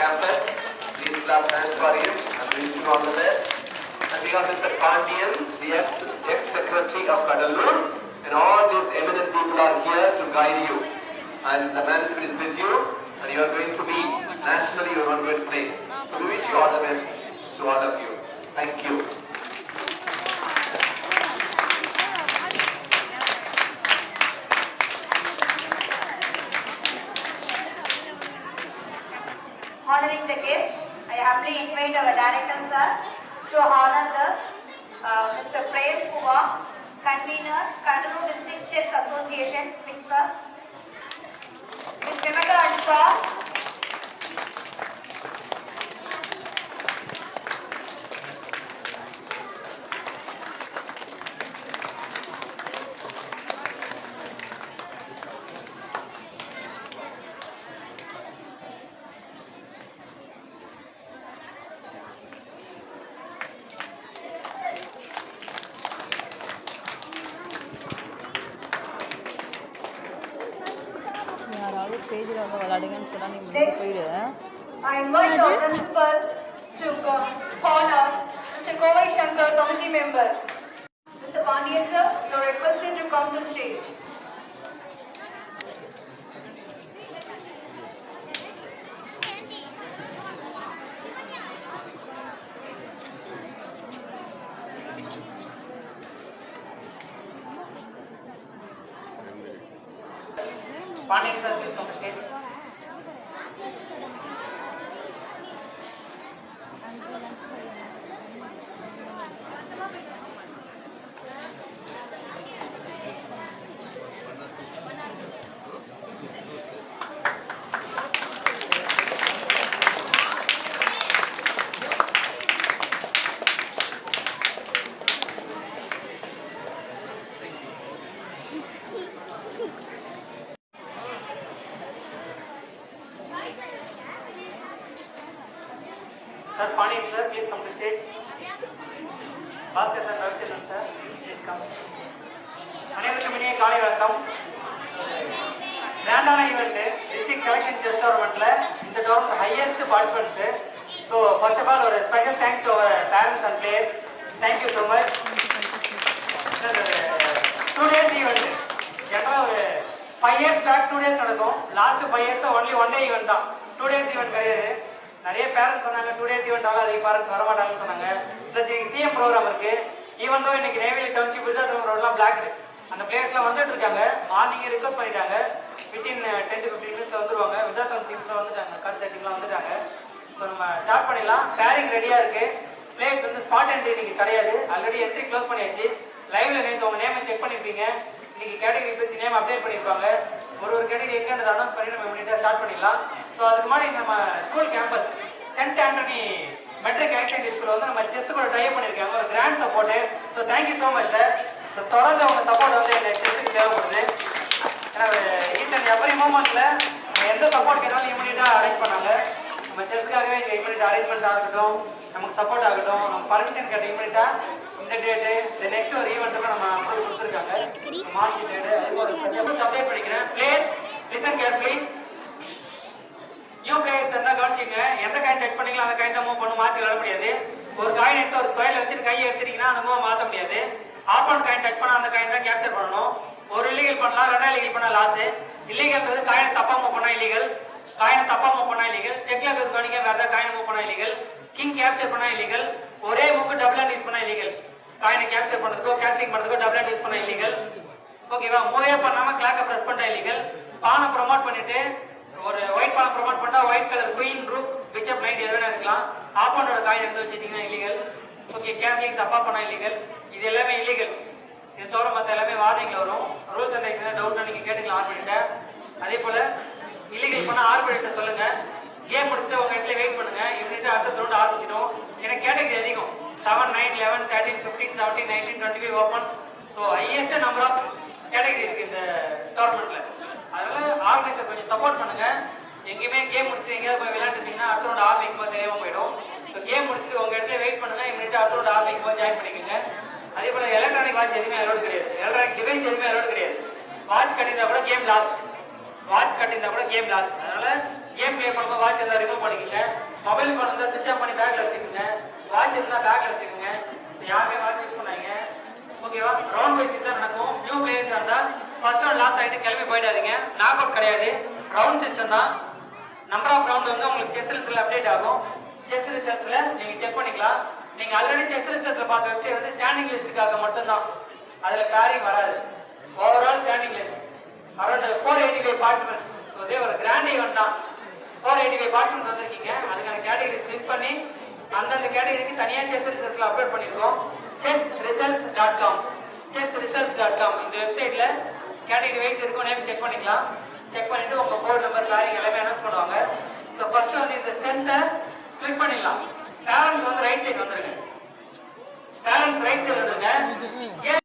campus. Please clap hands for him and wish you all the best. And we have Mr. Pandian, the ex-secretary of Kadalur, and all these eminent people are here to guide you. And the management is with you, and you are going to be nationally, you are going to play. So we wish you all the best to all of you. Thank you. Honoring the guest, I humbly invite our director sir to honor the Mr. Prem Kumar, convener, Kadalur District Chess Association, please sir. Ms. Vimaka Ansha. I invite our principal to honor Mr. Kovai Shankar, committee member. Mr. Pandian sir, you are requested to come to stage. Pandian sir, please come to stage. Sir, Pandian sir, please come to stage. Bhaskar sir, Ravichandran sir, please come. அனைவருக்கும் இனிய காலை வணக்கம். கிராண்டான event district selection chess டோர்னமெண்ட்ல இந்த tournament highest participants. So first of all ஒரு special thanks to our parents and players. Thank you so much. 2 days event ஜெனரலாக ஒரு 5 years பேக் 2 days நடக்கும். Last 5 years only 1 day event தான். 2 days event கிடையாது. நிறைய parents சொன்னாங்க 2 days ஈவெண்ட் ஆகல, அதிக பேரண்ட்ஸ் வரமாட்டாங்கன்னு சொன்னாங்க. ப்ளஸ் சிஎம் ப்ரோக்ராம் இருக்கு. ஈவன் தோ இன்னைக்கு நெய்வேலி டவுன்ஷிப் விருதாச்சலம் ரோடெல்லாம் பிளாக், அந்த பிளேயர்ஸ்லாம் வந்துட்டு இருக்காங்க. மார்னிங்கே ரிக்வஸ்ட் பண்ணிட்டாங்க, வித்தின் 10 to 15 minutes வந்துருவாங்க. விருதாச்சலம் டீம்ஸ்லாம் வந்துட்டாங்க, கட் டீம்லாம் வந்துட்டாங்க. ஸோ நம்ம ஸ்டார்ட் பண்ணிடலாம். பேரிங் ரெடியாக இருக்கு. பிளேயர்ஸ் வந்து ஸ்பாட் என்ட்ரி இன்னைக்கு கிடையாது, ஆல்ரெடி என்ட்ரி க்ளோஸ் பண்ணியாச்சு. லைவ்ல நேற்று உங்க நேமை செக் பண்ணிருப்பீங்க. இன்னைக்கு கேட்டகரி பற்றி நேம் அப்டேட் பண்ணியிருப்பாங்க. ஒரு கேட்டகரி எங்கேன்றது அனௌன்ஸ் பண்ணி நம்ம இமீடியட்டாக ஸ்டார்ட் பண்ணிடலாம். ஸோ அதுக்கு முன்னாடி நம்ம school campus saint Antony matric activity school வந்து நம்ம செஸ் கூட ட்ரை பண்ணியிருக்காங்க, ஒரு grand support. So thank you so much sir. So தொடர்ந்து அவங்க சப்போர்ட் வந்து எனக்கு செஸ்ஸுக்கு தேவைப்படுது. ஏன்னா ஈச் அண்ட் எவ்ரி மூமெண்ட்டில் நம்ம எந்த சப்போர்ட் கேட்டாலும் இமீடியட்டாக அரேஞ்ச் பண்ணாங்க. நம்ம செஸ்க்காகவே இங்கே இமீடியட் அரேஞ்ச்மெண்ட் ஆகட்டும், நமக்கு சப்போர்ட் ஆகட்டும், நம்ம பர்மிஷன் கேட்ட இமீடியட்டாக இந்த டேட்டு இந்த நெக்ஸ்ட் ஒரு ஈவெண்ட்டுக்கு நம்ம அப்ரூவல் கொடுத்துருக்காங்க. மார்ச் டேட்டு அதுக்கு ஒரு அப்டேட் பண்ணிக்கிறேன். Place listen carefully. New players என்ன கவனிச்சிங்க, எந்த காயின் டச் பண்ணீங்களோ அந்த காயின் தான் மூவ் பண்ண மாற்றி விட முடியாது. ஒரு காயின் எடுத்து ஒரு ஸ்கொயர்ல வச்சுட்டு கையை எடுத்துட்டீங்கன்னா அந்த மூவ் மாற்ற முடியாது. ஆப்போனன்ட் காயின் டச் பண்ணா அந்த காயின் தான் கேப்சர் பண்ணணும். ஒரு இல்லீகல் பண்ணலாம், 2 இல்லீகல் பண்ணா லாஸ். இல்லீகல்ன்றது காயினை தப்பா மூவ் பண்ணா இல்லீகல், காயினை தப்பா மூவ் பண்ணா இல்லீகல். செக்ல இருக்கிறது கவனிங்க, வேற ஏதாவது காயின் மூவ் பண்ணா இல்லீகல். கிங் கேப்சர் பண்ணா இல்லீகல். ஒரே மூவ் டபுள் ஹேண்ட் யூஸ் பண்ணா இல்லீகல். காயினை கேப்சர் பண்றதுக்கோ கேப்சரிங் பண்றதுக்கோ டபுள் ஹேண்ட் யூஸ் பண்ணா இல்லீகல். ஓகேவா? மூவே பண்ணாம கிளாக்கை பிரஸ் பண்ணா இல்லீகல். பானை ப்ரொமோட் பண்ணிட்டு ஒரு ஒயிட் பானை ப்ரொமோட் பண்ணா white colour queen rook bishop night எதுவும் இருக்கலாம். ஆப்போனோட காயின் எடுத்து வச்சுட்டீங்கன்னா இல்லீகல். ஓகே, கேப்சரிங் தப்பா பண்ணா இல்லீகல். இது எல்லாமே இல்லீகல். இது தவிர மற்ற எல்லாமே வார்னிங்ல வரும். ரூல்ஸ் அண்ட் ரெகுலேஷன் டவுட் நீங்க கேட்டுக்கலாம் ஆர்பிட்ட. அதே போல இல்லீகல் பண்ணா ஆர்பிட்ட சொல்லுங்க. கேம் முடிச்சுட்டு உங்க இடத்துல வெயிட் பண்ணுங்க. இம்மிடியா அடுத்த ரவுண்ட் ஆரம்பிச்சிடும். எனக்கு கேட்டகரி அதிகம் 7, 9, 11, 13, 15, 17, 19, 25 open. So highest number of category இருக்கு இந்த டோர்னமெண்ட்ல. அதனால ஆர்கனைசர் கொஞ்சம் சப்போர்ட் பண்ணுங்க. எங்கேயுமே கேம் முடிச்சுட்டு எங்கேயாவது போய் விளையாண்டுட்டீங்கன்னா அடுத்த ரவுண்ட் ஆரம்பிக்கும் போது தெரியாம போயிடும். ஸோ கேம் முடிச்சுட்டு உங்க இடத்துல வெயிட் பண்ணுங்க. இம்மிடியா அடுத்த ரவுண்ட் ஆரம்பிக்கும் போது ஜாயின் பண்ணிக்கோங்க. அதே போல எலக்ட்ரானிக் வாட்ச் எதுவுமே அலோட் கிடையாது. எலக்ட்ரானிக் டிவைஸ் எதுவுமே அலோட் கிடையாது. வாட்ச் கட்டியிருந்தா கூட கேம் லாஸ். அதனால கேம் பிளே பண்ணும்போது வாட்ச் எல்லாம் ரிமூவ் பண்ணிக்கோங்க. மொபைல் ஃபோன் இருந்தால் சுவிட்ச் ஆஃப் பண்ணி பேக்ல வச்சுக்கோங்க. வாட்ச் இருந்தால் பேக்ல வச்சுக்கோங்க. யாருமே வாட்ச் யூஸ் பண்ணாங்க. ஓகேவா? ரவுண்ட் வைஸ் தான் நடக்கும். நியூ பிளேயர்ஸ் இருந்தால் ஃபர்ஸ்ட் ரவுண்ட் லாஸ் ஆகிட்டு கிளம்பி போயிடாதீங்க. நாக் அவுட் கிடையாது, ரவுண்ட் சிஸ்டம் தான். நம்பர் ஆஃப் ரவுண்ட் வந்து உங்களுக்கு செஸ் லிஸ்ட்ல அப்டேட் ஆகும். செஸ் ரிசல்ட்ல நீங்க செக் பண்ணிக்கலாம். நீங்க ஆல்ரெடி செஸ் ரிசல்ட்ல பார்த்த வெப்சைட் வந்து ஸ்டாண்டிங் லிஸ்ட்டுக்காக மட்டும்தான். அதுல பேரிங் வராது. Overall standing list around 485 participants. இதே ஒரு கிராண்ட் ஈவென்ட் தான். 485 பார்ட்டிசிபென்ட்ஸ் வந்திருக்கீங்க. அதுக்கான கேட்டகரி ஸ்பிளிட் பண்ணி அந்தந்த கேட்டகரிக்கு தனியாக செஸ் ரிசல்ட்ல அப்லோட் பண்ணிருக்கோம். chessresults.com chessresults.com இந்த வெப்சைட்ல கேட்டகரி வைஸ் இருக்கும். நேம் செக் பண்ணிக்கலாம். செக் பண்ணிட்டு உங்க போர்டு நம்பர் லாரிங் எல்லாமே அனௌன்ஸ் பண்ணுவாங்க. ஸோ ஃபர்ஸ்ட் வந்து இந்த ஸ்ட்ரென்த்தை கிளிக் பண்ணிடலாம். பேரண்ட்ஸ் வந்து ரைட் சைடு வந்துருங்க. பேரண்ட்ஸ் ரைட் சைடு வந்துருங்க.